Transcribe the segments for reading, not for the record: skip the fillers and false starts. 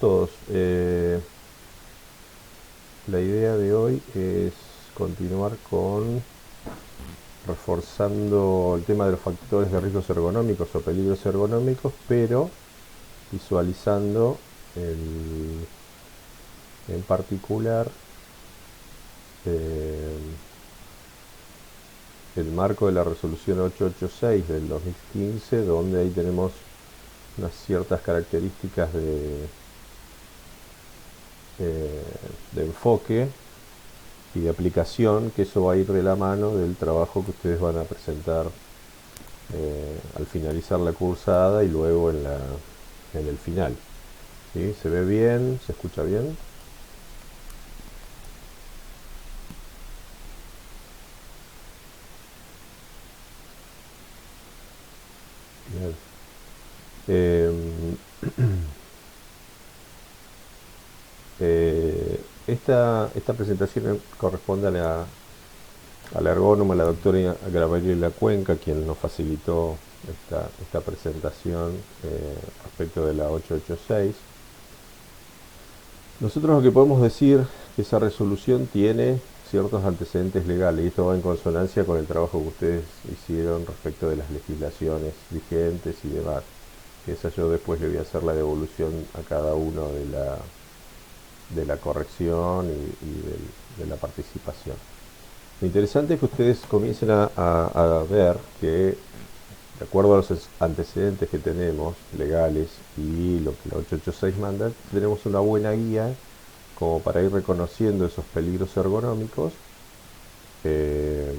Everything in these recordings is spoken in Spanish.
Todos. La idea de hoy es continuar con reforzando el tema de los factores de riesgos ergonómicos o peligros ergonómicos, pero visualizando en particular eh, el marco de la resolución 886 del 2015, donde ahí tenemos unas ciertas características eh, de enfoque y de aplicación, que eso va a ir de la mano del trabajo que ustedes van a presentar al finalizar la cursada y luego en el final. ¿Sí? ¿Se ve bien? ¿Se escucha bien? Bien. Eh, esta presentación corresponde a la ergónoma, la doctora Gabriela Cuenca, quien nos facilitó esta presentación respecto de la 886. Nosotros lo que podemos decir es que esa resolución tiene ciertos antecedentes legales y esto va en consonancia con el trabajo que ustedes hicieron respecto de las legislaciones vigentes y demás. Esa yo después le voy a hacer la devolución a cada uno de la corrección de la participación. Lo interesante es que ustedes comiencen a ver que, de acuerdo a los antecedentes que tenemos legales y lo que la 886 manda, tenemos una buena guía como para ir reconociendo esos peligros ergonómicos eh,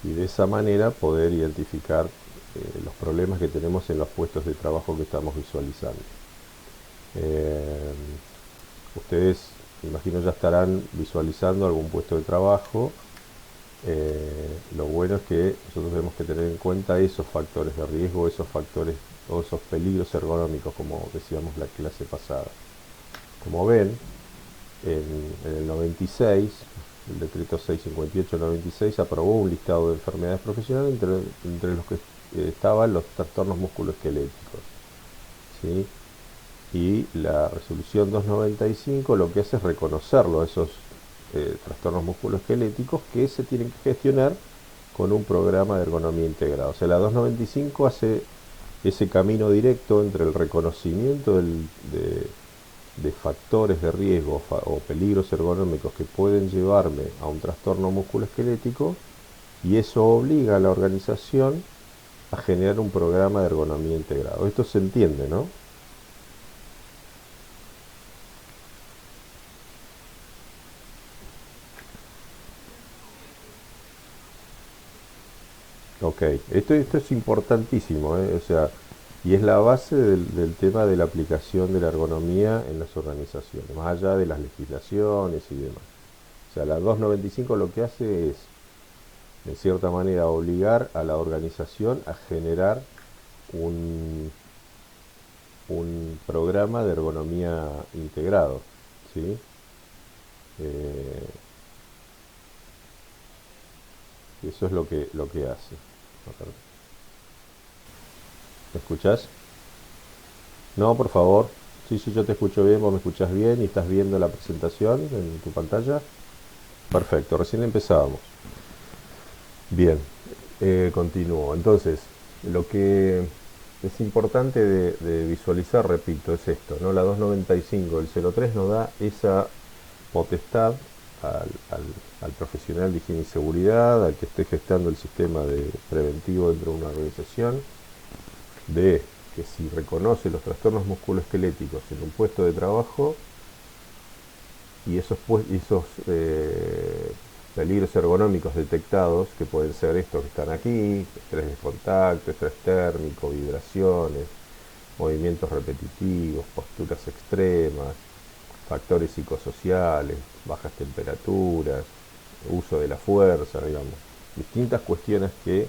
y de esa manera poder identificar los problemas que tenemos en los puestos de trabajo que estamos visualizando. Eh, Ustedes, me imagino, ya estarán visualizando algún puesto de trabajo. Lo bueno es que nosotros tenemos que tener en cuenta esos factores de riesgo, esos factores o esos peligros ergonómicos, como decíamos la clase pasada. Como ven, en el 96, el decreto 658-96 aprobó un listado de enfermedades profesionales entre los que estaban los trastornos musculoesqueléticos, ¿sí? Y la resolución 295 lo que hace es reconocerlo, esos trastornos musculoesqueléticos que se tienen que gestionar con un programa de ergonomía integrado. O sea, la 295 hace ese camino directo entre el reconocimiento de factores de riesgo o peligros ergonómicos que pueden llevarme a un trastorno musculoesquelético, y eso obliga a la organización a generar un programa de ergonomía integrado. Esto se entiende, ¿no? Ok, esto es importantísimo, ¿eh? O sea, y es la base del tema de la aplicación de la ergonomía en las organizaciones, más allá de las legislaciones y demás. O sea, la 295 lo que hace es, en cierta manera, obligar a la organización a generar un, un programa de ergonomía integrado, ¿sí? Eh, Eso es lo que hace. ¿Me escuchás? No, por favor. Sí, sí, yo te escucho bien, vos me escuchás bien y estás viendo la presentación en tu pantalla. Perfecto, recién empezábamos. Bien, continúo. Entonces, lo que es importante de visualizar, repito, es esto, ¿no? La 295 del 03 nos da esa potestad al, al- al profesional de higiene y seguridad, al que esté gestando el sistema preventivo dentro de una organización, de que si reconoce los trastornos musculoesqueléticos en un puesto de trabajo y esos peligros ergonómicos detectados, que pueden ser estos que están aquí: estrés de contacto, estrés térmico, vibraciones, movimientos repetitivos, posturas extremas, factores psicosociales, bajas temperaturas, uso de la fuerza, digamos, distintas cuestiones que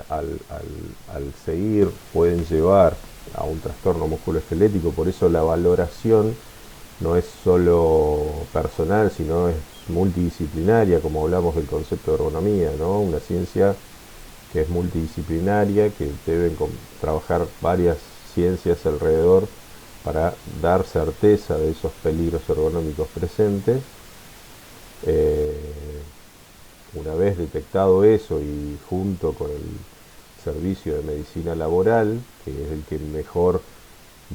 al seguir pueden llevar a un trastorno musculoesquelético. Por eso la valoración no es solo personal, sino es multidisciplinaria, como hablamos del concepto de ergonomía, ¿no? Una ciencia que es multidisciplinaria, que deben trabajar varias ciencias alrededor para dar certeza de esos peligros ergonómicos presentes. Una vez detectado eso y junto con el servicio de medicina laboral, que es el que mejor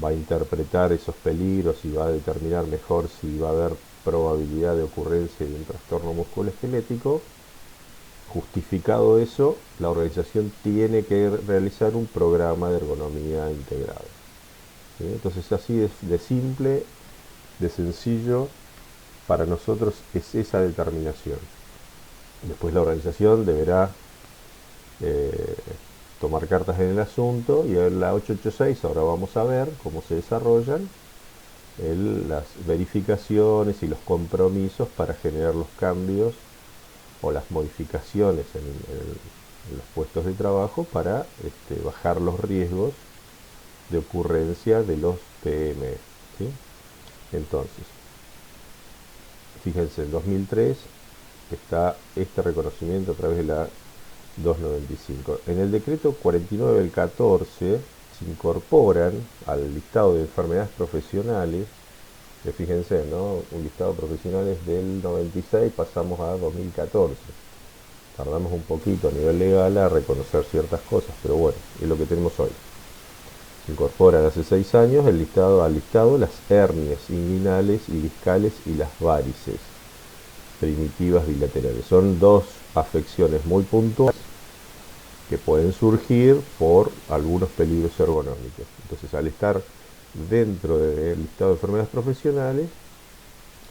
va a interpretar esos peligros y va a determinar mejor si va a haber probabilidad de ocurrencia de un trastorno musculoesquelético, justificado eso, la organización tiene que realizar un programa de ergonomía integrado. ¿Sí? Entonces así de simple, de sencillo, para nosotros es esa determinación. Después la organización deberá eh, tomar cartas en el asunto y en la 886 ahora vamos a ver cómo se desarrollan las verificaciones y los compromisos para generar los cambios o las modificaciones en los puestos de trabajo para bajar los riesgos de ocurrencia de los PM. ¿Sí? Entonces, fíjense, en 2003 está este reconocimiento a través de la 295. En el decreto 49 del 14 se incorporan al listado de enfermedades profesionales, que fíjense, ¿no? Un listado de profesionales del 96 pasamos a 2014. Tardamos un poquito a nivel legal a reconocer ciertas cosas, pero bueno, es lo que tenemos hoy. Se incorporan hace 6 años al listado las hernias inguinales y discales y las varices primitivas bilaterales. Son dos afecciones muy puntuales que pueden surgir por algunos peligros ergonómicos. Entonces, al estar dentro del listado de enfermedades profesionales,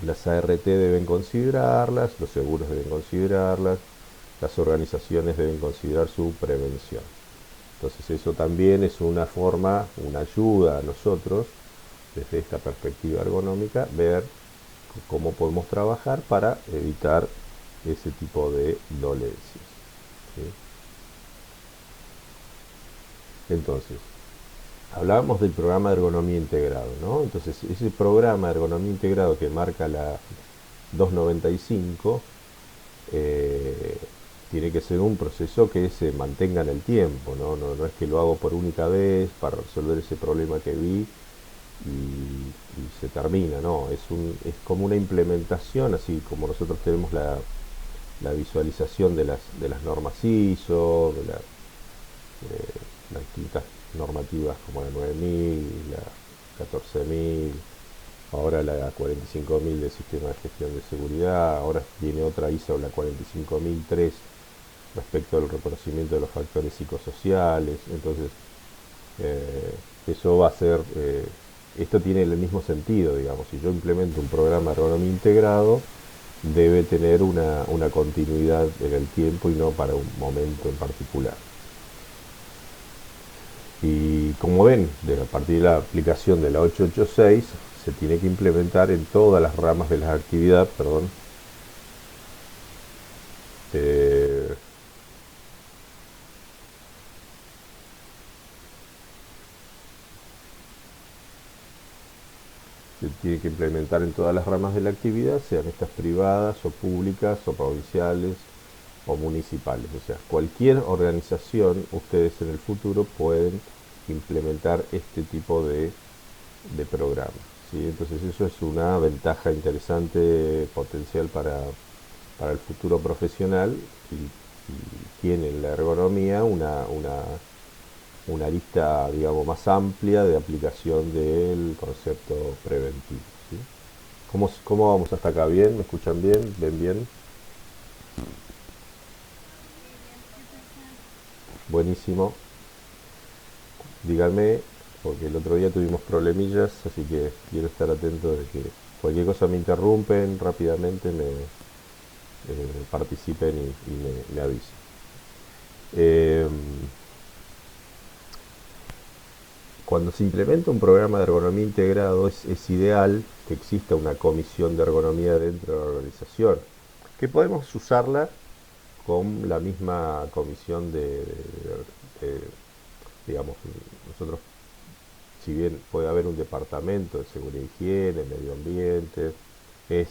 las ART deben considerarlas, los seguros deben considerarlas, las organizaciones deben considerar su prevención. Entonces eso también es una forma, una ayuda a nosotros, desde esta perspectiva ergonómica, ver cómo podemos trabajar para evitar ese tipo de dolencias. ¿Sí? Entonces, hablábamos del programa de ergonomía integrado, ¿no? Entonces, ese programa de ergonomía integrado que marca la 295 tiene que ser un proceso que se mantenga en el tiempo, ¿no? No es que lo hago por única vez para resolver ese problema que vi y se termina, ¿no? Es como una implementación, así como nosotros tenemos la visualización de las normas ISO, las distintas normativas como la 9000, la 14000, ahora la 45000 del sistema de gestión de seguridad, ahora viene otra ISO, la 45003, respecto al reconocimiento de los factores psicosociales. Entonces, eso va a ser, esto tiene el mismo sentido, digamos, si yo implemento un programa de ergonomía integrado, debe tener una continuidad en el tiempo y no para un momento en particular. Y como ven, a partir de la aplicación de la 886, se tiene que implementar en todas las ramas de la actividad, perdón, se tiene que implementar en todas las ramas de la actividad, sean estas privadas o públicas o provinciales o municipales. O sea, cualquier organización, ustedes en el futuro pueden implementar este tipo de programa. ¿Sí? Entonces eso es una ventaja interesante, potencial para el futuro profesional y tiene en la ergonomía una lista, digamos, más amplia de aplicación del concepto preventivo. ¿Sí? ¿Cómo vamos hasta acá? ¿Bien? ¿Me escuchan bien? ¿Ven bien? Buenísimo. Díganme, porque el otro día tuvimos problemillas, así que quiero estar atento de que cualquier cosa me interrumpen rápidamente, participen y me avisen. Eh, Cuando se implementa un programa de ergonomía integrado, es ideal que exista una comisión de ergonomía dentro de la organización, que podemos usarla con la misma comisión de, digamos, nosotros, si bien puede haber un departamento de seguridad e higiene, medio ambiente, es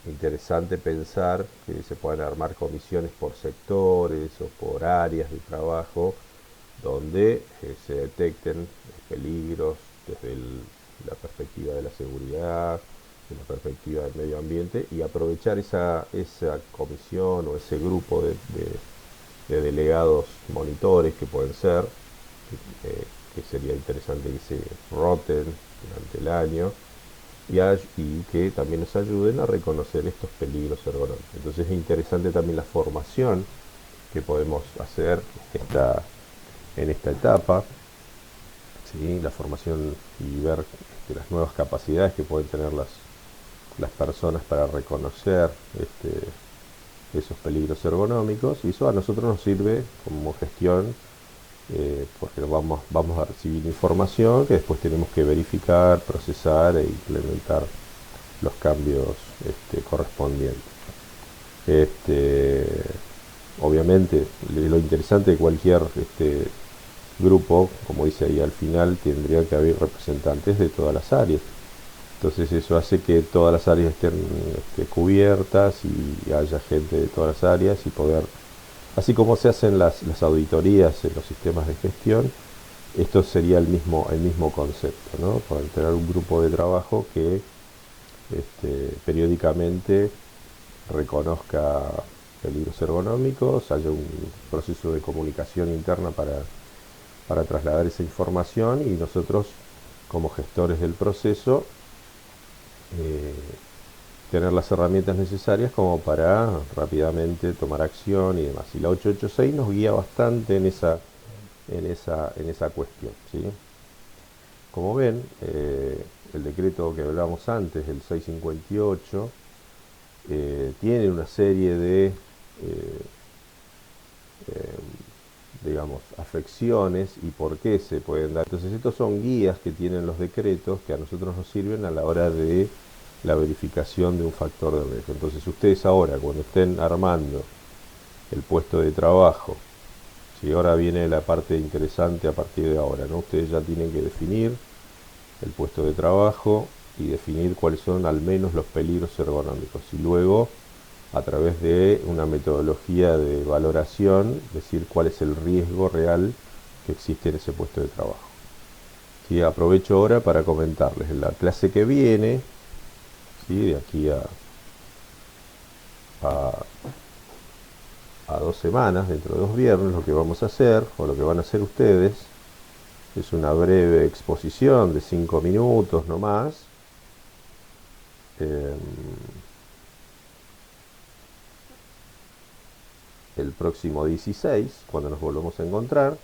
interesante pensar que se puedan armar comisiones por sectores o por áreas de trabajo donde se detecten peligros desde la perspectiva de la seguridad, de la perspectiva del medio ambiente, y aprovechar esa comisión o ese grupo de delegados monitores que pueden ser, que sería interesante que se roten durante el año y que también nos ayuden a reconocer estos peligros ergonómicos. Entonces es interesante también la formación que podemos hacer en esta etapa, ¿sí? La formación y ver las nuevas capacidades que pueden tener las personas para reconocer esos peligros ergonómicos, y eso a nosotros nos sirve como gestión, porque vamos a recibir información que después tenemos que verificar, procesar e implementar los cambios correspondientes. Este, Obviamente, lo interesante de cualquier grupo, como dice ahí al final, tendría que haber representantes de todas las áreas. Entonces eso hace que todas las áreas estén cubiertas y haya gente de todas las áreas y poder, así como se hacen las auditorías en los sistemas de gestión, esto sería el mismo concepto, ¿no? Poder tener un grupo de trabajo que periódicamente reconozca peligros ergonómicos, haya un proceso de comunicación interna para trasladar esa información, y nosotros como gestores del proceso eh, tener las herramientas necesarias como para rápidamente tomar acción y demás. Y la 886 nos guía bastante en esa cuestión, ¿sí? Como ven, el decreto que hablábamos antes, el 658, tiene una serie de eh, digamos, afecciones y por qué se pueden dar. Entonces, estos son guías que tienen los decretos que a nosotros nos sirven a la hora de la verificación de un factor de riesgo. Entonces, ustedes ahora, cuando estén armando el puesto de trabajo, si ahora viene la parte interesante a partir de ahora, ¿no? Ustedes ya tienen que definir el puesto de trabajo y definir cuáles son al menos los peligros ergonómicos. Y luego, a través de una metodología de valoración, decir cuál es el riesgo real que existe en ese puesto de trabajo. ¿Sí? Aprovecho ahora para comentarles en la clase que viene, ¿sí? De aquí a, a 2 semanas, dentro de 2 viernes, lo que vamos a hacer, o lo que van a hacer ustedes, es una breve exposición de 5 minutos no más. El próximo 16, cuando nos volvamos a encontrar,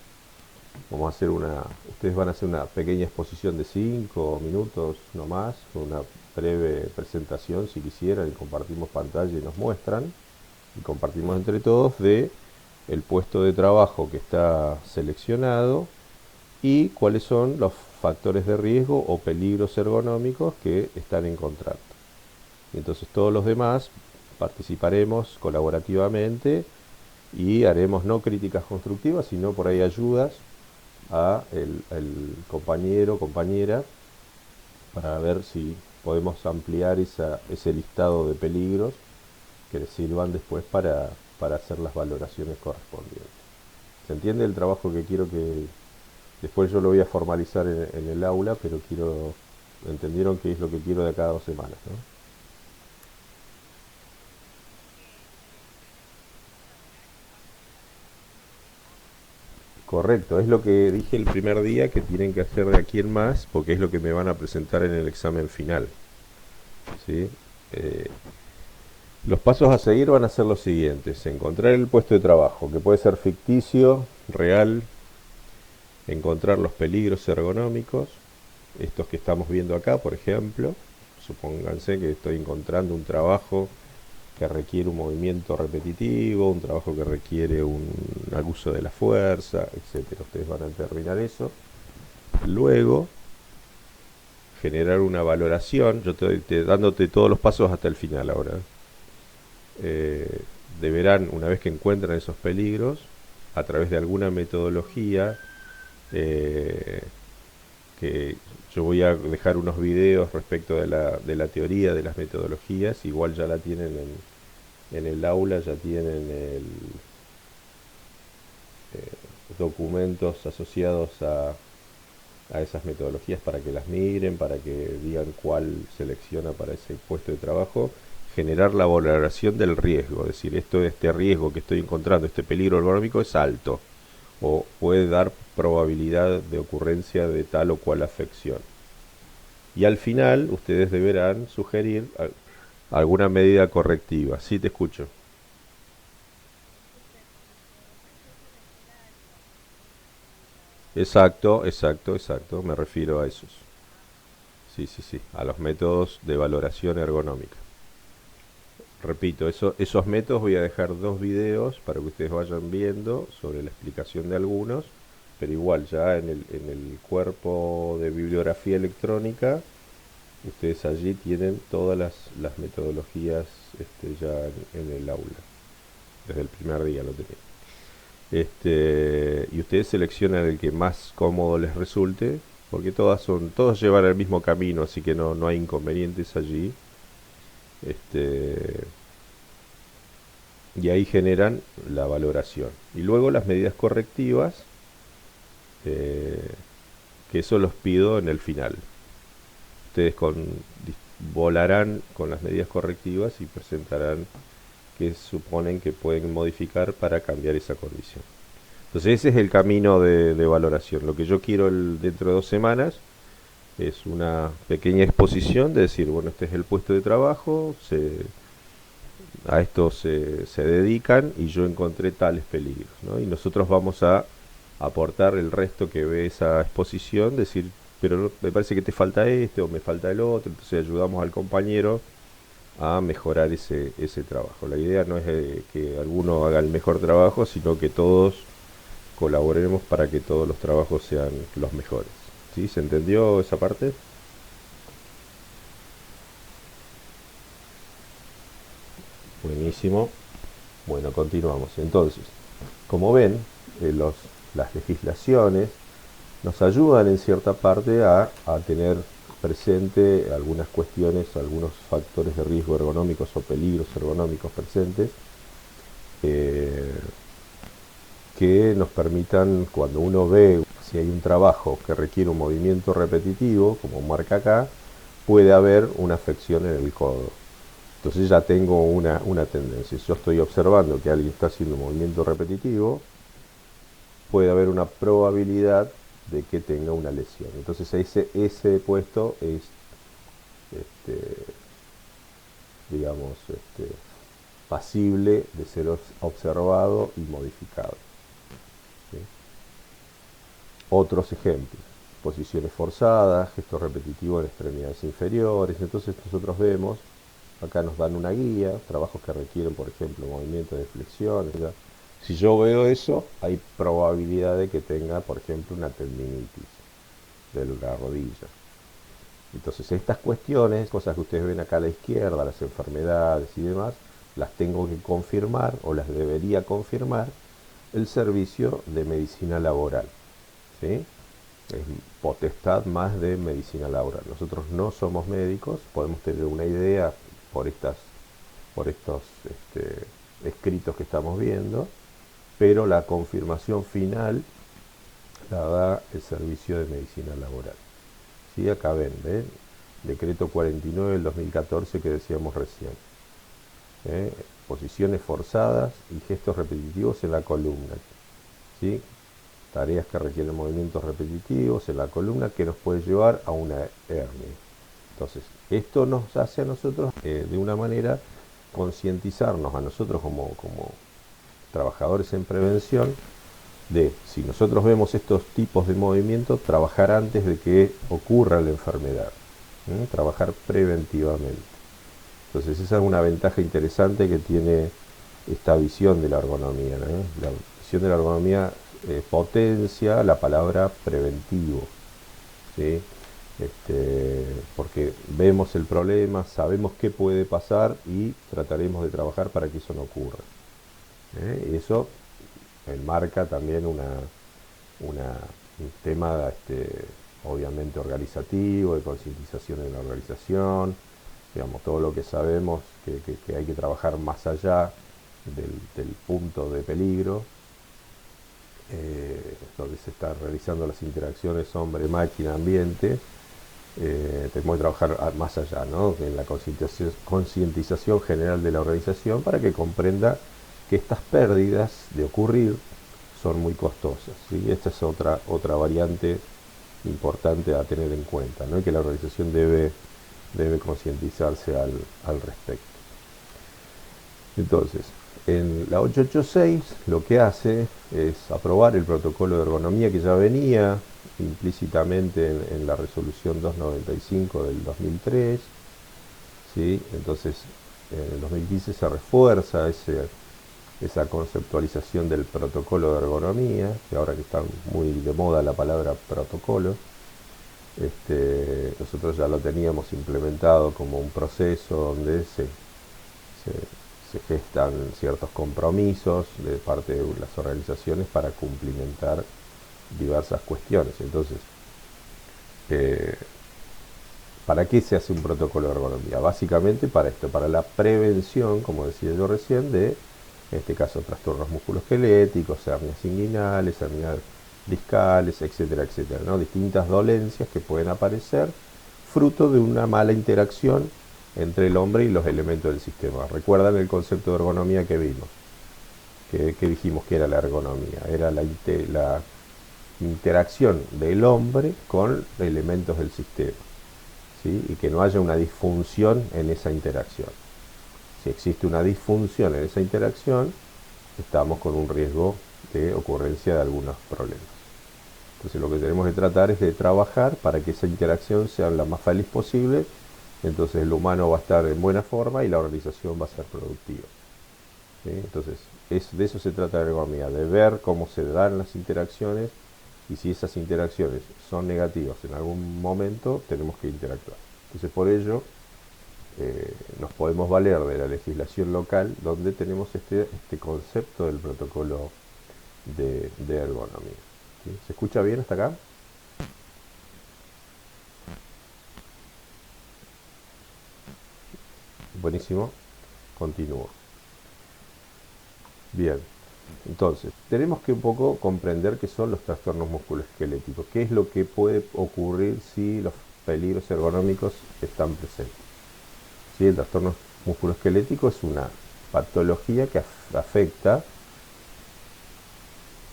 ustedes van a hacer una pequeña exposición de 5 minutos no más, una breve presentación si quisieran, y compartimos pantalla y nos muestran, y compartimos entre todos de el puesto de trabajo que está seleccionado y cuáles son los factores de riesgo o peligros ergonómicos que están en contrato. Y entonces todos los demás participaremos colaborativamente y haremos no críticas constructivas, sino por ahí ayudas a el compañero o compañera para ver si podemos ampliar ese listado de peligros que les sirvan después para hacer las valoraciones correspondientes. ¿Se entiende el trabajo que quiero que después yo lo voy a formalizar en el aula, pero entendieron qué es lo que quiero de cada 2 semanas, ¿no? Correcto, es lo que dije el primer día que tienen que hacer de aquí en más, porque es lo que me van a presentar en el examen final, ¿sí? Eh, los pasos a seguir van a ser los siguientes: encontrar el puesto de trabajo, que puede ser ficticio, real, encontrar los peligros ergonómicos, estos que estamos viendo acá, por ejemplo. Supónganse que estoy encontrando un trabajo que requiere un movimiento repetitivo, un trabajo que requiere un abuso de la fuerza, etcétera. Ustedes van a determinar eso. Luego, generar una valoración. Yo estoy dándote todos los pasos hasta el final ahora. Deberán, una vez que encuentran esos peligros, a través de alguna metodología, que yo voy a dejar unos videos respecto de la teoría de las metodologías, igual ya la tienen en el aula, ya tienen documentos asociados a esas metodologías para que las miren, para que digan cuál selecciona para ese puesto de trabajo, generar la valoración del riesgo, es decir, este riesgo que estoy encontrando, este peligro ergonómico es alto, o puede dar probabilidad de ocurrencia de tal o cual afección. Y al final ustedes deberán sugerir alguna medida correctiva. Sí, te escucho. Exacto, exacto, exacto. Me refiero a esos. Sí, sí, sí. A los métodos de valoración ergonómica. Repito, esos métodos voy a dejar dos videos para que ustedes vayan viendo sobre la explicación de algunos, pero igual ya en el cuerpo de bibliografía electrónica, ustedes allí tienen todas las metodologías ya en el aula. Desde el primer día lo tenían. Y ustedes seleccionan el que más cómodo les resulte, porque todos llevan el mismo camino, así que no hay inconvenientes allí. Este, y ahí generan la valoración. Y luego las medidas correctivas, eh, que eso los pido en el final. Ustedes volarán con las medidas correctivas y presentarán que suponen que pueden modificar para cambiar esa condición. Entonces ese es el camino de valoración. Lo que yo quiero dentro de 2 semanas es una pequeña exposición de decir, bueno, este es el puesto de trabajo, a esto se dedican y yo encontré tales peligros, ¿no? Y nosotros vamos a aportar el resto que ve esa exposición, decir, pero me parece que te falta este o me falta el otro, entonces ayudamos al compañero a mejorar ese trabajo. La idea no es que alguno haga el mejor trabajo, sino que todos colaboremos para que todos los trabajos sean los mejores. ¿Sí? ¿Se entendió esa parte? Buenísimo. Bueno, continuamos. Entonces, como ven, las legislaciones nos ayudan en cierta parte a tener presente algunas cuestiones, algunos factores de riesgo ergonómicos o peligros ergonómicos presentes, eh, que nos permitan, cuando uno ve si hay un trabajo que requiere un movimiento repetitivo, como marca acá, puede haber una afección en el codo. Entonces ya tengo una tendencia. Si yo estoy observando que alguien está haciendo un movimiento repetitivo, puede haber una probabilidad de que tenga una lesión. Entonces ese puesto es, este, digamos, pasible de ser observado y modificado. ¿Sí? Otros ejemplos: posiciones forzadas, gestos repetitivos en extremidades inferiores. Entonces nosotros vemos, acá nos dan una guía, trabajos que requieren, por ejemplo, movimientos de flexión, etc. Si yo veo eso, hay probabilidad de que tenga, por ejemplo, una tendinitis de la rodilla. Entonces estas cuestiones, cosas que ustedes ven acá a la izquierda, las enfermedades y demás, las tengo que confirmar o las debería confirmar el servicio de medicina laboral. ¿Sí? Es potestad más de medicina laboral. Nosotros no somos médicos, podemos tener una idea por estos escritos que estamos viendo, pero la confirmación final la da el servicio de medicina laboral. ¿Sí? Acá ven, decreto 49 del 2014 que decíamos recién. Posiciones forzadas y gestos repetitivos en la columna. ¿Sí? Tareas que requieren movimientos repetitivos en la columna que nos puede llevar a una hernia. Entonces, esto nos hace a nosotros, de una manera, concientizarnos a nosotros como trabajadores en prevención de, si nosotros vemos estos tipos de movimientos, trabajar antes de que ocurra la enfermedad. Trabajar preventivamente. Entonces esa es una ventaja interesante que tiene esta visión de la ergonomía, ¿no? La visión de la ergonomía potencia la palabra preventivo, ¿sí? Porque vemos el problema, sabemos qué puede pasar y trataremos de trabajar para que eso no ocurra. Y eso enmarca también un tema obviamente organizativo, de concientización en la organización, digamos, todo lo que sabemos que hay que trabajar más allá del punto de peligro, donde se están realizando las interacciones hombre, máquina, ambiente, tenemos que trabajar más allá, ¿no? En la concientización general de la organización para que comprenda que estas pérdidas de ocurrir son muy costosas, ¿sí? Esta es otra variante importante a tener en cuenta, ¿no? Y que la organización debe concientizarse al respecto. Entonces, en la 886 lo que hace es aprobar el protocolo de ergonomía que ya venía implícitamente en la resolución 295 del 2003, ¿sí? Entonces, en el 2015 se refuerza esa conceptualización del protocolo de ergonomía, que ahora que está muy de moda la palabra protocolo, nosotros ya lo teníamos implementado como un proceso donde se gestan ciertos compromisos de parte de las organizaciones para cumplimentar diversas cuestiones. Entonces, eh, ¿para qué se hace un protocolo de ergonomía? Básicamente para esto, para la prevención, como decía yo recién, de, en este caso, trastornos musculoesqueléticos, hernias inguinales, hernias discales, etcétera, etcétera, ¿no? Distintas dolencias que pueden aparecer fruto de una mala interacción entre el hombre y los elementos del sistema. ¿Recuerdan el concepto de ergonomía que vimos? Que dijimos que era la ergonomía, era la interacción del hombre con elementos del sistema, ¿sí? Y que no haya una disfunción en esa interacción. Si existe una disfunción en esa interacción, estamos con un riesgo de ocurrencia de algunos problemas. Entonces lo que tenemos que tratar es de trabajar para que esa interacción sea la más feliz posible. Entonces el humano va a estar en buena forma y la organización va a ser productiva, ¿sí? Entonces de eso se trata la ergonomía, de ver cómo se dan las interacciones y si esas interacciones son negativas en algún momento, tenemos que interactuar. Entonces por ello nos podemos valer de la legislación local donde tenemos este concepto del protocolo de ergonomía, ¿sí? ¿Se escucha bien hasta acá? Buenísimo, continúo. Bien, entonces, tenemos que un poco comprender qué son los trastornos musculoesqueléticos, qué es lo que puede ocurrir si los peligros ergonómicos están presentes. ¿Sí? El trastorno musculoesquelético es una patología que afecta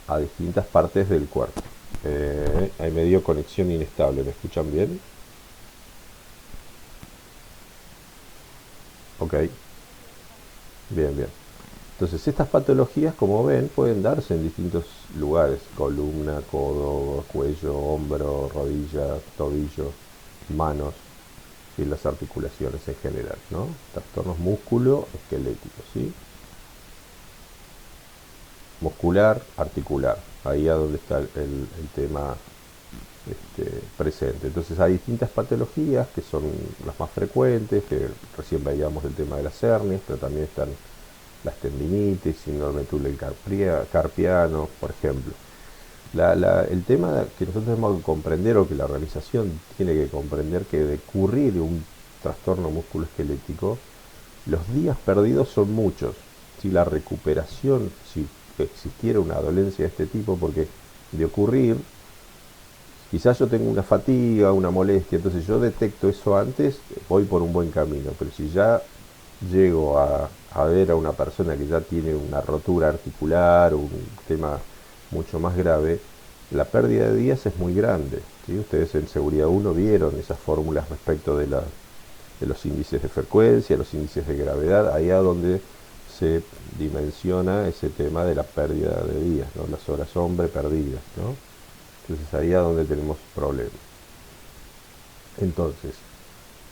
a distintas partes del cuerpo. Hay medio conexión inestable, ¿me escuchan bien? Ok, bien, bien. Entonces, estas patologías, como ven, pueden darse en distintos lugares: columna, codo, cuello, hombro, rodilla, tobillo, manos y las articulaciones en general, ¿no? Trastornos musculoesqueléticos, ¿sí? Muscular, articular, ahí es donde está el tema presente. Entonces hay distintas patologías que son las más frecuentes, que recién veíamos el tema de las hernias, pero también están las tendinitis, síndrome de túnel carpiano, por ejemplo. El tema que nosotros tenemos que comprender, o que la organización tiene que comprender, que de ocurrir un trastorno musculoesquelético, los días perdidos son muchos. Si la recuperación, si existiera una dolencia de este tipo, porque de ocurrir, quizás yo tengo una fatiga, una molestia, entonces yo detecto eso antes, voy por un buen camino, pero si ya llego a ver a una persona que ya tiene una rotura articular, un tema mucho más grave, la pérdida de días es muy grande, ¿sí? Ustedes en Seguridad 1 vieron esas fórmulas respecto de los índices de frecuencia, los índices de gravedad, ahí a donde se dimensiona ese tema de la pérdida de días, ¿no? Las horas hombre perdidas, ¿no? Entonces ahí a donde tenemos problemas. Entonces,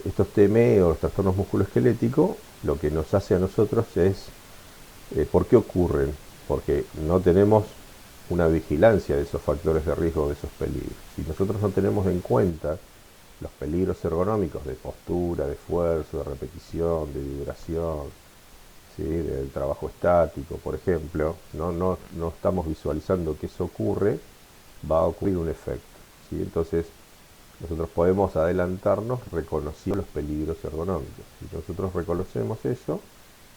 estos TME o los trastornos musculoesqueléticos, lo que nos hace a nosotros es, ¿por qué ocurren? Porque no tenemos una vigilancia de esos factores de riesgo, de esos peligros. Si nosotros no tenemos en cuenta los peligros ergonómicos de postura, de esfuerzo, de repetición, de vibración, ¿sí? Del trabajo estático, por ejemplo, no estamos visualizando que eso ocurre, va a ocurrir un efecto, ¿sí? Entonces, nosotros podemos adelantarnos reconociendo los peligros ergonómicos. Si nosotros reconocemos eso,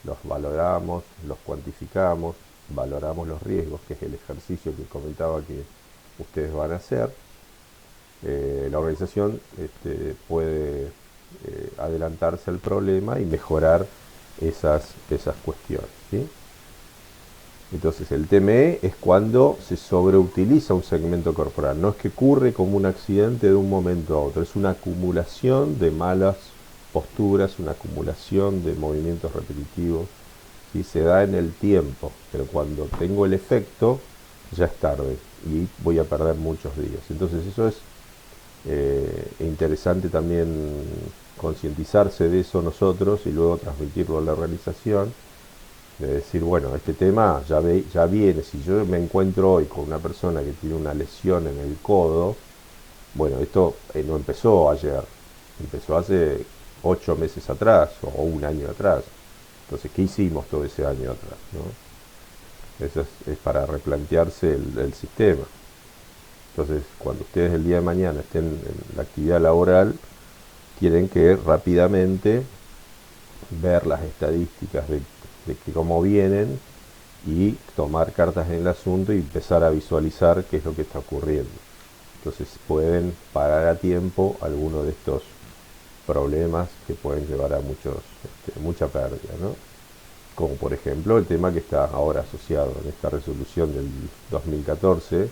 los valoramos, los cuantificamos, valoramos los riesgos, que es el ejercicio que comentaba que ustedes van a hacer, la organización puede adelantarse al problema y mejorar esas cuestiones, ¿sí? Entonces el TME es cuando se sobreutiliza un segmento corporal. No es que ocurre como un accidente de un momento a otro, es una acumulación de malas posturas, una acumulación de movimientos repetitivos. ¿Sí? Se da en el tiempo, pero cuando tengo el efecto ya es tarde y voy a perder muchos días. Entonces eso es interesante también concientizarse de eso nosotros y luego transmitirlo a la organización, de decir, bueno, este tema ya viene, si yo me encuentro hoy con una persona que tiene una lesión en el codo, bueno, esto no empezó ayer, empezó hace 8 meses atrás o un año atrás. Entonces, ¿qué hicimos todo ese año atrás? ¿No? Eso es para replantearse el sistema. Entonces, cuando ustedes el día de mañana estén en la actividad laboral, tienen que rápidamente ver las estadísticas de que cómo vienen y tomar cartas en el asunto y empezar a visualizar qué es lo que está ocurriendo. Entonces pueden parar a tiempo alguno de estos problemas que pueden llevar a mucha pérdida, ¿no? Como por ejemplo el tema que está ahora asociado en esta resolución del 2014,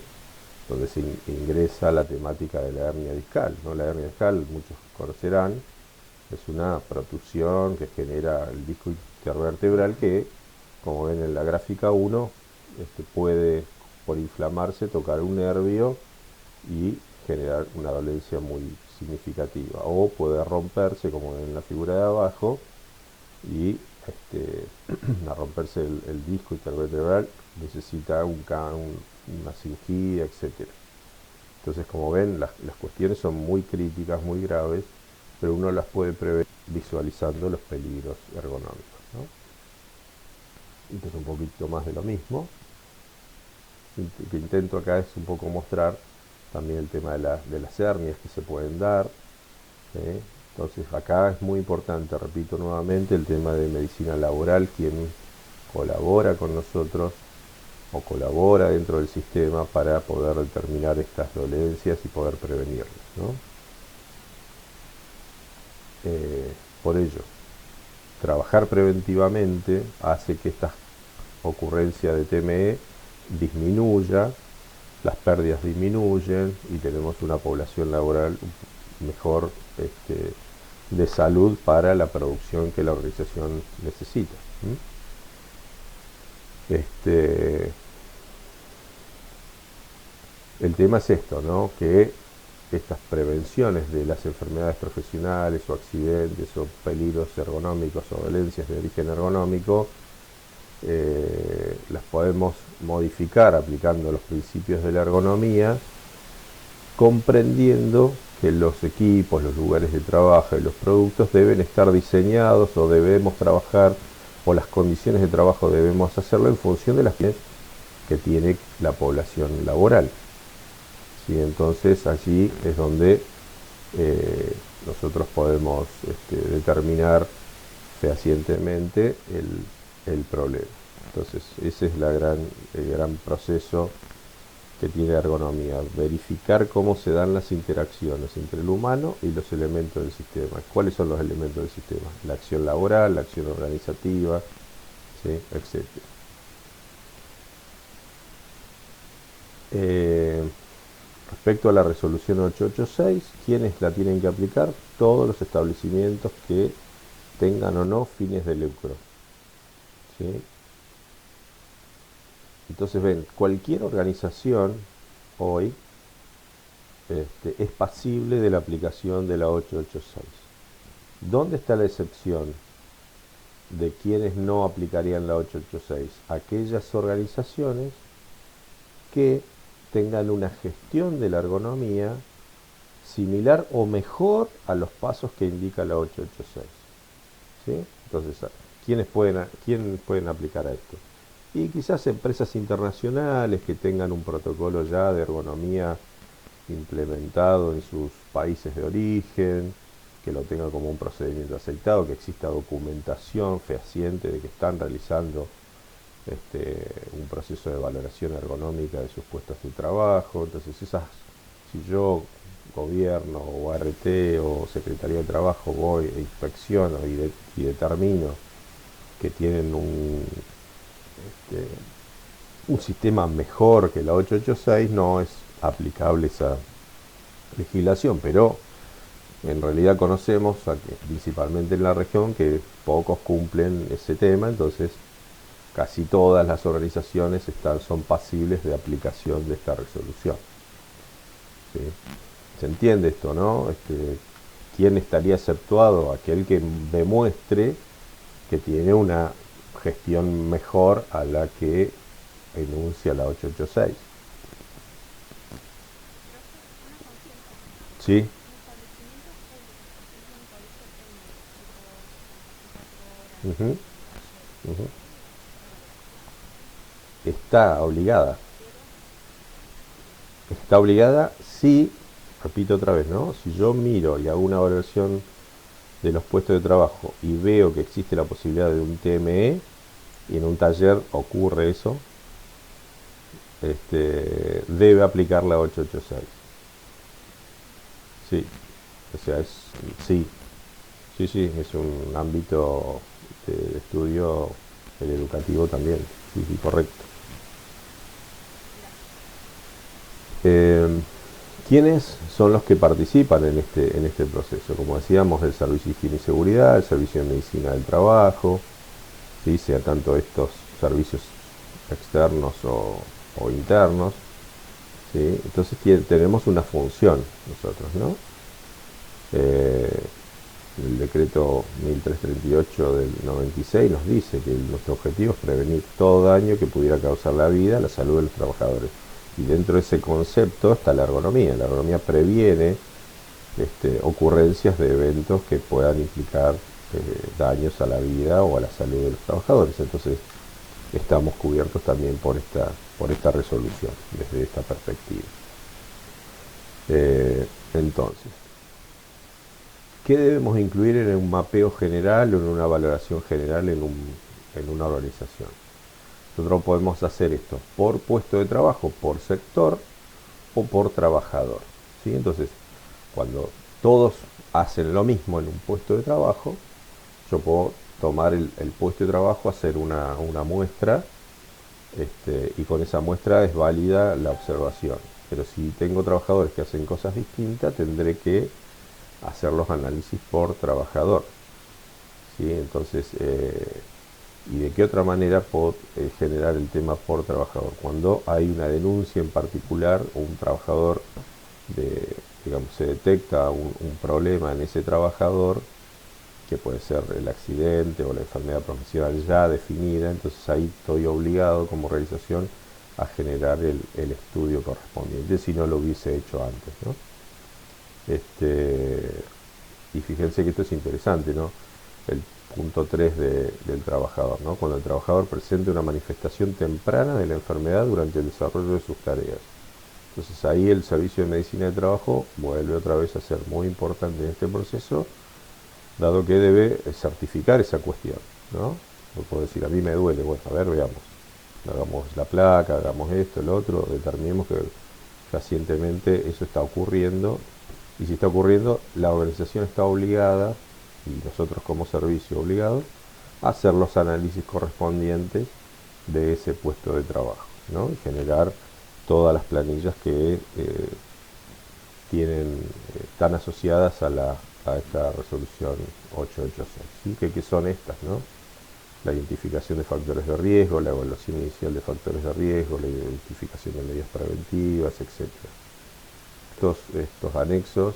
donde se ingresa la temática de la hernia discal, ¿no? La hernia discal, muchos conocerán, es una protusión que genera el disco intervertebral que, como ven en la gráfica 1, puede, por inflamarse, tocar un nervio y generar una dolencia muy significativa. O puede romperse, como ven en la figura de abajo, y a romperse el disco intervertebral necesita una cirugía, etcétera. Entonces, como ven, las cuestiones son muy críticas, muy graves, pero uno las puede prever visualizando los peligros ergonómicos, ¿no? Entonces, un poquito más de lo mismo. Lo que intento acá es un poco mostrar también el tema de las hernias que se pueden dar, ¿sí? Entonces, acá es muy importante, repito nuevamente, el tema de medicina laboral, quien colabora con nosotros o colabora dentro del sistema para poder determinar estas dolencias y poder prevenirlas, ¿no? Por ello, trabajar preventivamente hace que esta ocurrencia de TME disminuya, las pérdidas disminuyen y tenemos una población laboral mejor de salud para la producción que la organización necesita. El tema es esto, ¿no? Que estas prevenciones de las enfermedades profesionales o accidentes o peligros ergonómicos o dolencias de origen ergonómico las podemos modificar aplicando los principios de la ergonomía, comprendiendo que los equipos, los lugares de trabajo y los productos deben estar diseñados o debemos trabajar o las condiciones de trabajo debemos hacerlo en función de las que tiene la población laboral. ¿Sí? Entonces allí es donde nosotros podemos determinar fehacientemente el problema. Entonces ese es el gran proceso que tiene ergonomía, verificar cómo se dan las interacciones entre el humano y los elementos del sistema. ¿Cuáles son los elementos del sistema? La acción laboral, la acción organizativa, ¿sí? Etc. Respecto a la resolución 886, ¿quiénes la tienen que aplicar? Todos los establecimientos que tengan o no fines de lucro, ¿sí? Entonces ven, cualquier organización hoy es pasible de la aplicación de la 886. ¿Dónde está la excepción de quienes no aplicarían la 886? Aquellas organizaciones que tengan una gestión de la ergonomía similar o mejor a los pasos que indica la 886. ¿Sí? Entonces, ¿quiénes pueden aplicar a esto? Y quizás empresas internacionales que tengan un protocolo ya de ergonomía implementado en sus países de origen, que lo tengan como un procedimiento aceptado, que exista documentación fehaciente de que están realizando un proceso de valoración ergonómica de sus puestos de trabajo. Entonces si yo, gobierno o ART o Secretaría de Trabajo, voy e inspecciono y determino que tienen este, un sistema mejor que la 886, no es aplicable esa legislación, pero en realidad conocemos, principalmente en la región, que pocos cumplen ese tema, entonces casi todas las organizaciones son pasibles de aplicación de esta resolución. ¿Sí? ¿Se entiende esto, no? ¿Quién estaría exceptuado? Aquel que demuestre que tiene una gestión mejor a la que enuncia la 886. ¿Sí? Ujú, ujú. Está obligada. Está obligada si, repito otra vez, ¿no? Si yo miro y hago una valoración de los puestos de trabajo y veo que existe la posibilidad de un TME y en un taller ocurre eso, debe aplicar la 886. Sí, o sea, sí, sí, es un ámbito de estudio, el educativo también, sí, sí, correcto. Eh, ¿Quiénes son los que participan en este proceso? Como decíamos, el Servicio de Higiene y Seguridad, el Servicio de Medicina del Trabajo, ¿sí? Sea tanto estos servicios externos o internos, ¿sí? Entonces tenemos una función nosotros, ¿no? Eh, el decreto 1338 del 96 nos dice que nuestro objetivo es prevenir todo daño que pudiera causar la vida, la salud de los trabajadores. Y dentro de ese concepto está la ergonomía. La ergonomía previene ocurrencias de eventos que puedan implicar daños a la vida o a la salud de los trabajadores. Entonces estamos cubiertos también por esta resolución desde esta perspectiva. Entonces, ¿qué debemos incluir en un mapeo general o en una valoración general en una organización? Nosotros podemos hacer esto por puesto de trabajo, por sector o por trabajador, ¿sí? Entonces, cuando todos hacen lo mismo en un puesto de trabajo, yo puedo tomar el puesto de trabajo, hacer una muestra, y con esa muestra es válida la observación. Pero si tengo trabajadores que hacen cosas distintas, tendré que hacer los análisis por trabajador. ¿Sí? Entonces, ¿y de qué otra manera puedo generar el tema por trabajador? Cuando hay una denuncia en particular o un trabajador, digamos, se detecta un problema en ese trabajador, que puede ser el accidente o la enfermedad profesional ya definida, entonces ahí estoy obligado como organización a generar el estudio correspondiente, si no lo hubiese hecho antes, ¿no? Y fíjense que esto es interesante, ¿no? El punto 3 del trabajador, ¿no? Cuando el trabajador presente una manifestación temprana de la enfermedad durante el desarrollo de sus tareas. Entonces ahí el Servicio de Medicina del Trabajo vuelve otra vez a ser muy importante en este proceso, dado que debe certificar esa cuestión, ¿no? No puedo decir, a mí me duele, bueno, a ver, veamos, hagamos la placa, hagamos esto, lo otro, determinemos que fehacientemente eso está ocurriendo, y si está ocurriendo, la organización está obligada, y nosotros como servicio obligados, a hacer los análisis correspondientes de ese puesto de trabajo, ¿no? Y generar todas las planillas que están asociadas a esta resolución 886, ¿sí? ¿Qué son estas, no? La identificación de factores de riesgo, la evaluación inicial de factores de riesgo, la identificación de medidas preventivas, etc. Estos anexos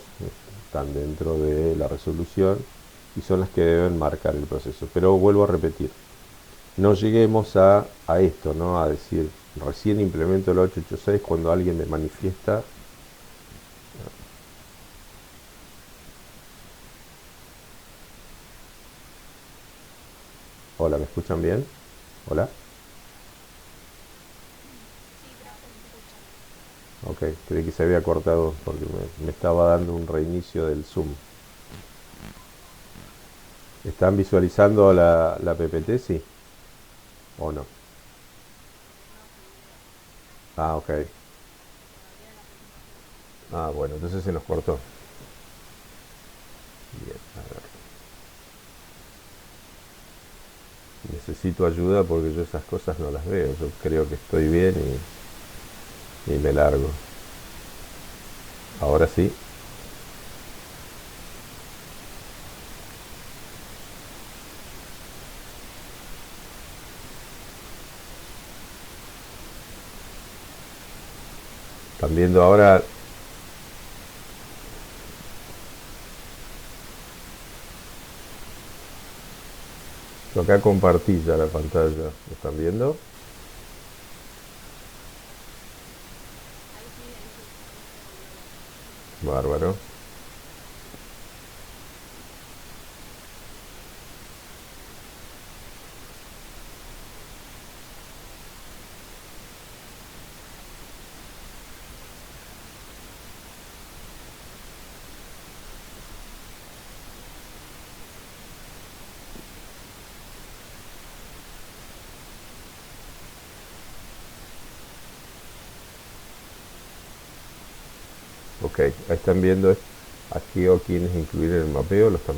están dentro de la resolución y son las que deben marcar el proceso. Pero vuelvo a repetir, no lleguemos a esto, ¿no? A decir, recién implemento el 886 cuando alguien me manifiesta. Hola, ¿me escuchan bien? Hola. Ok, creí que se había cortado porque me estaba dando un reinicio del Zoom. ¿Están visualizando la PPT? Sí. ¿O no? Ah, ok. Ah, bueno, entonces se nos cortó. Bien, a ver. Necesito ayuda porque yo esas cosas no las veo. Yo creo que estoy bien y me largo. Ahora sí. Están viendo ahora. Yo acá compartí ya la pantalla. ¿Lo están viendo? Bárbaro. Ok, ahí están viendo aquí o quienes incluir en el mapeo. ¿Lo están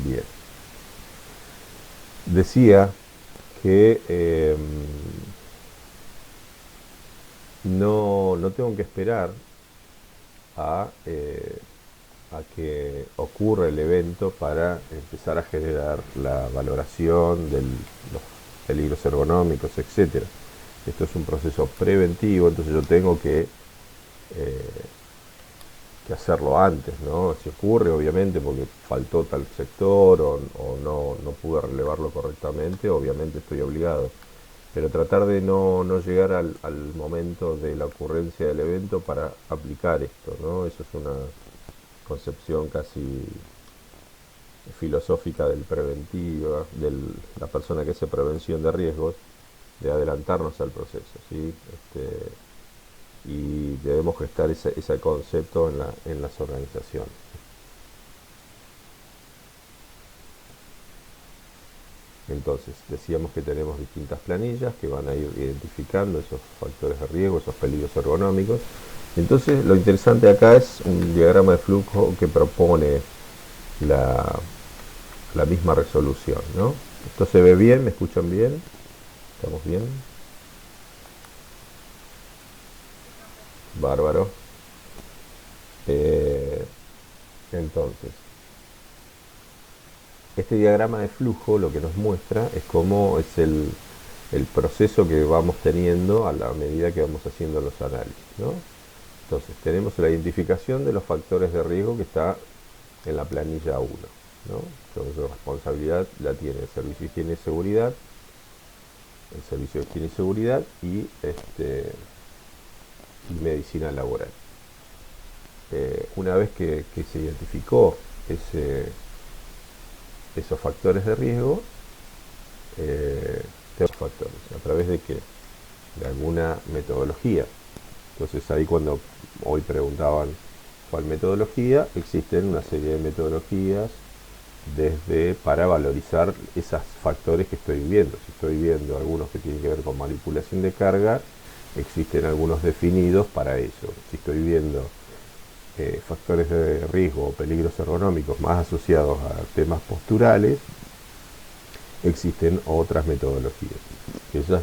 bien? Decía que no tengo que esperar a, a que ocurra el evento para empezar a generar la valoración de los peligros ergonómicos, etcétera. Esto es un proceso preventivo, entonces yo tengo que hacerlo antes, ¿no? Si ocurre, obviamente, porque faltó tal sector o no pude relevarlo correctamente, obviamente estoy obligado. Pero tratar de no llegar al momento de la ocurrencia del evento para aplicar esto, ¿no? Eso es una concepción casi filosófica del preventivo, de la persona que hace prevención de riesgos, de adelantarnos al proceso, ¿sí? Y debemos gestar ese concepto en las organizaciones. Entonces, decíamos que tenemos distintas planillas que van a ir identificando esos factores de riesgo, esos peligros ergonómicos. Entonces, lo interesante acá es un diagrama de flujo que propone la, la misma resolución, ¿no? Esto se ve bien, ¿me escuchan bien? ¿Estamos bien? Bárbaro. Eh, entonces, este diagrama de flujo lo que nos muestra es cómo es el proceso que vamos teniendo a la medida que vamos haciendo los análisis, ¿no? Entonces, tenemos la identificación de los factores de riesgo que está en la planilla 1, ¿no? Entonces, la responsabilidad la tiene el Servicio de Higiene y Seguridad, el Servicio de Higiene y Seguridad y Medicina Laboral. Una vez que se identificó esos factores de riesgo, tenemos factores, ¿a través de qué? De alguna metodología. Entonces ahí cuando hoy preguntaban cuál metodología, existen una serie de metodologías desde para valorizar esos factores que estoy viendo. Si estoy viendo algunos que tienen que ver con manipulación de carga, existen algunos definidos para eso. Si estoy viendo factores de riesgo o peligros ergonómicos más asociados a temas posturales, existen otras metodologías. Esas,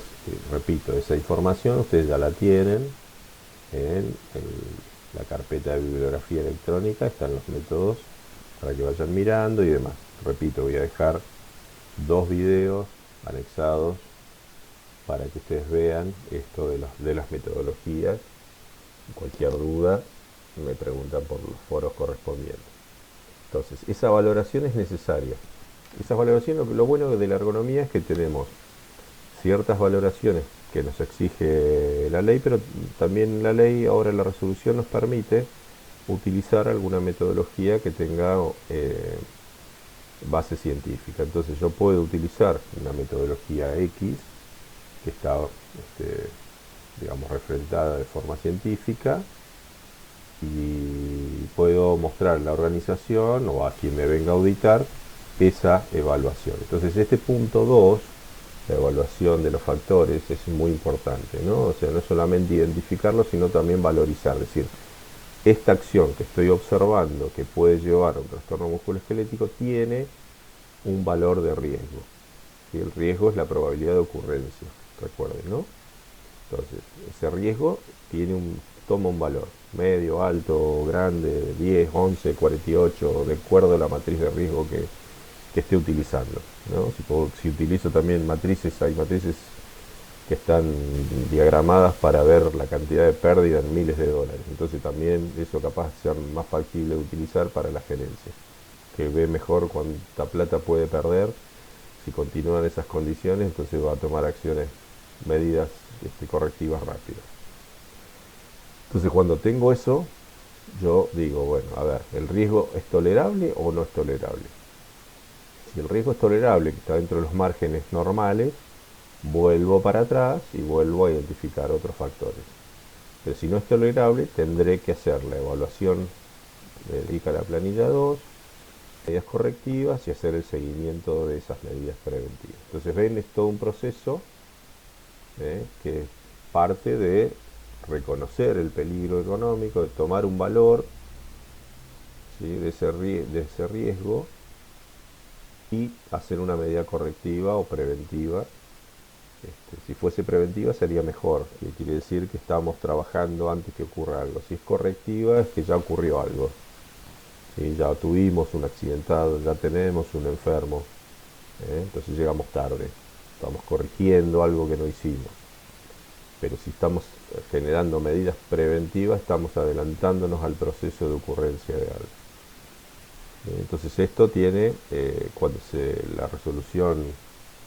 repito, esa información ustedes ya la tienen en la carpeta de bibliografía electrónica, están los métodos para que vayan mirando y demás. Repito, voy a dejar dos videos anexados para que ustedes vean esto de las metodologías. Cualquier duda me preguntan por los foros correspondientes. Entonces, esa valoración es necesaria. Esa valoración, lo bueno de la ergonomía es que tenemos ciertas valoraciones que nos exige la ley, pero también la ley, ahora la resolución nos permite utilizar alguna metodología que tenga base científica. Entonces yo puedo utilizar una metodología X que está, digamos, referentada de forma científica y puedo mostrar a la organización o a quien me venga a auditar esa evaluación. Entonces este punto 2 la evaluación de los factores es muy importante, ¿no? O sea, no solamente identificarlos, sino también valorizar, es decir, esta acción que estoy observando que puede llevar a un trastorno musculoesquelético tiene un valor de riesgo. ¿Sí? El riesgo es la probabilidad de ocurrencia, recuerden, ¿no? Entonces, ese riesgo toma un valor, medio, alto, grande, 10, 11, 48, de acuerdo a la matriz de riesgo que esté utilizando, ¿no? Si utilizo también matrices, hay matrices que están diagramadas para ver la cantidad de pérdida en miles de dólares. Entonces también eso capaz de ser más factible de utilizar para la gerencia, que ve mejor cuánta plata puede perder. Si continúan esas condiciones, entonces va a tomar acciones, medidas correctivas rápidas. Entonces cuando tengo eso, yo digo, bueno, a ver, ¿el riesgo es tolerable o no es tolerable? Si el riesgo es tolerable, que está dentro de los márgenes normales, vuelvo para atrás y vuelvo a identificar otros factores. Pero si no es tolerable, tendré que hacer la evaluación de ICA a la planilla 2, medidas correctivas y hacer el seguimiento de esas medidas preventivas. Entonces ven, es todo un proceso que parte de reconocer el peligro económico, de tomar un valor, ¿sí?, de ese riesgo y hacer una medida correctiva o preventiva. Si fuese preventiva sería mejor, que quiere decir que estamos trabajando antes que ocurra algo. Si es correctiva es que ya ocurrió algo. ¿Sí? Ya tuvimos un accidentado, ya tenemos un enfermo, entonces llegamos tarde. Estamos corrigiendo algo que no hicimos. Pero si estamos generando medidas preventivas, estamos adelantándonos al proceso de ocurrencia de algo. Entonces esto tiene, cuando la resolución,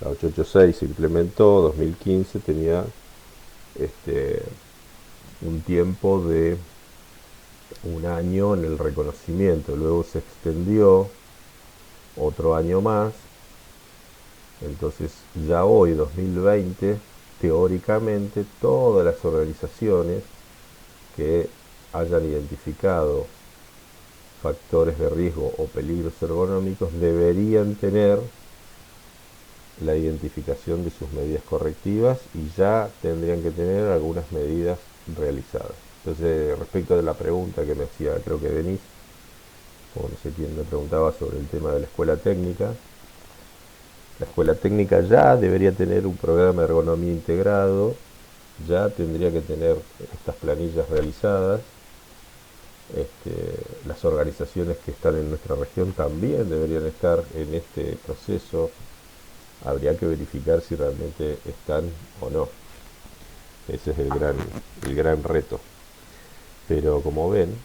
la 886 se implementó, 2015 tenía un tiempo de un año en el reconocimiento, luego se extendió otro año más, entonces ya hoy, 2020, teóricamente todas las organizaciones que hayan identificado factores de riesgo o peligros ergonómicos deberían tener la identificación de sus medidas correctivas y ya tendrían que tener algunas medidas realizadas. Entonces, respecto de la pregunta que me hacía, creo que Denise, o no sé quién me preguntaba sobre el tema de la escuela técnica, la escuela técnica ya debería tener un programa de ergonomía integrado, ya tendría que tener estas planillas realizadas. Las organizaciones que están en nuestra región también deberían estar en este proceso. Habría que verificar si realmente están o no. Ese es el gran reto. Pero como ven,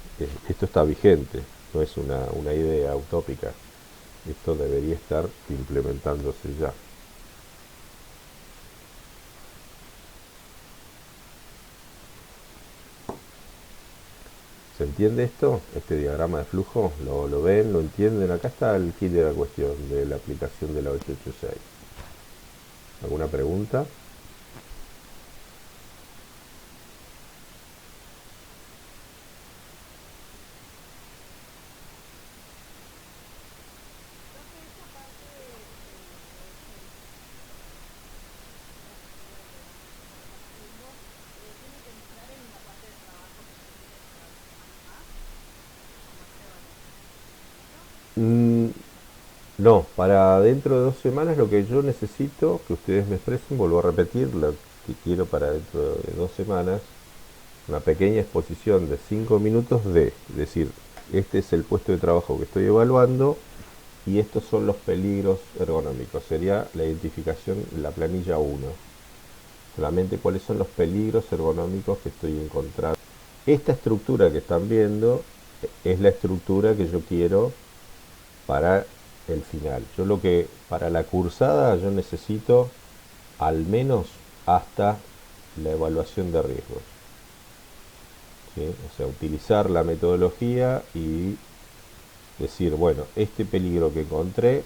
esto está vigente, no es una idea utópica. Esto debería estar implementándose ya. ¿Se entiende esto? Este diagrama de flujo, ¿lo ven? ¿Lo entienden? Acá está el kit de la cuestión de la aplicación de la 886. ¿Alguna pregunta? Mm, no, para dentro de 2 semanas lo que yo necesito que ustedes me expresen, vuelvo a repetir, lo que quiero para dentro de 2 semanas, una pequeña exposición de 5 minutos es decir, este es el puesto de trabajo que estoy evaluando y estos son los peligros ergonómicos. Sería la identificación, la planilla 1. Solamente cuáles son los peligros ergonómicos que estoy encontrando. Esta estructura que están viendo es la estructura que yo quiero para el final. Para la cursada yo necesito al menos hasta la evaluación de riesgos. ¿Sí? O sea, utilizar la metodología y decir, bueno, este peligro que encontré